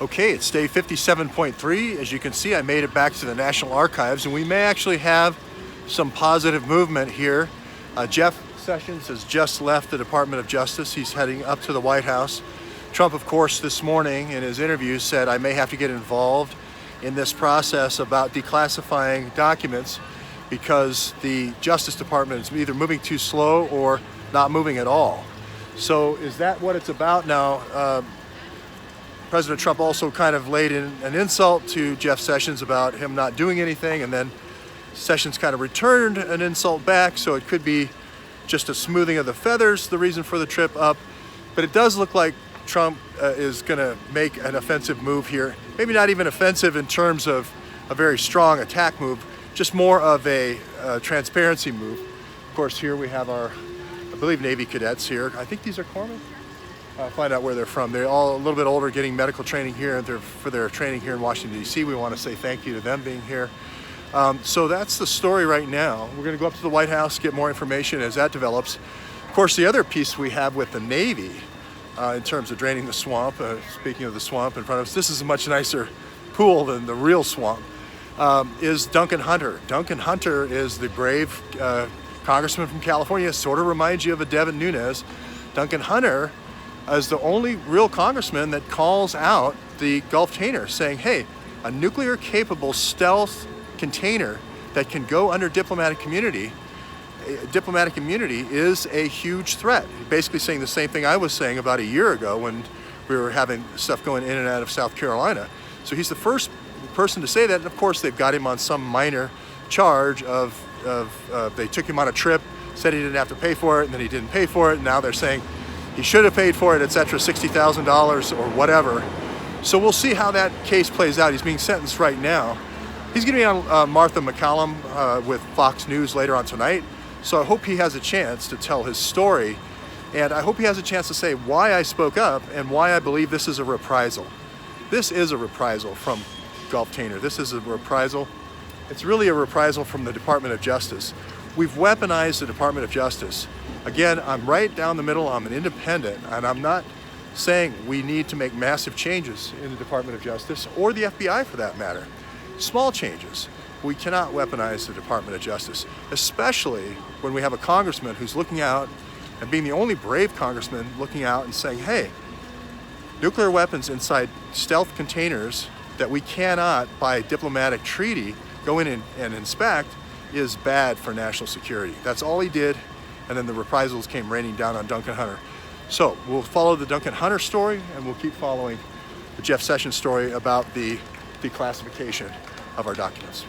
Okay, it's day 57.3. As you can see, I made it back to the National Archives, and we may actually have some positive movement here. Jeff Sessions has just left the Department of Justice. He's heading up to the White House. Trump, of course, this morning in his interview said, I may have to get involved in this process about declassifying documents because the Justice Department is either moving too slow or not moving at all. So is that what it's about now? President Trump also kind of laid in an insult to Jeff Sessions about him not doing anything, and then Sessions kind of returned an insult back, so it could be just a smoothing of the feathers, the reason for the trip up. But it does look like Trump is going to make an offensive move here. Maybe not even offensive in terms of a very strong attack move, just more of a transparency move. Of course, here we have our, I believe, Navy cadets here. I think these are corpsmen. Find out where they're from. They're all a little bit older, getting medical training here, and for their training here in Washington, D.C. We want to say thank you to them being here. So that's the story right now. We're going to go up to the White House, get more information as that develops. Of course, the other piece we have with the Navy in terms of draining the swamp, speaking of the swamp in front of us, this is a much nicer pool than the real swamp, is Duncan Hunter. Duncan Hunter is the brave congressman from California, sort of reminds you of a Devin Nunes. Duncan Hunter is the only real congressman that calls out the Gulf container, saying, hey, a nuclear-capable stealth container that can go under diplomatic immunity is a huge threat. Basically saying the same thing I was saying about a year ago when we were having stuff going in and out of South Carolina. So he's the first person to say that, and of course they've got him on some minor charge of they took him on a trip, said he didn't have to pay for it, and then he didn't pay for it, and now they're saying he should have paid for it, etc., $60,000 or whatever. So we'll see how that case plays out. He's being sentenced right now. He's going to be on Martha McCallum with Fox News later on tonight. So I hope he has a chance to tell his story. And I hope he has a chance to say why I spoke up and why I believe this is a reprisal. This is a reprisal from Gulf Tainer. This is a reprisal. It's really a reprisal from the Department of Justice. We've weaponized the Department of Justice. Again, I'm right down the middle. I'm an independent, and I'm not saying we need to make massive changes in the Department of Justice or the FBI for that matter. Small changes. We cannot weaponize the Department of Justice, especially when we have a congressman who's looking out and being the only brave congressman looking out and saying, hey, nuclear weapons inside stealth containers that we cannot, by diplomatic treaty, go in and inspect is bad for national security. That's all he did, and then the reprisals came raining down on Duncan Hunter. So we'll follow the Duncan Hunter story, and we'll keep following the Jeff Sessions story about the declassification of our documents.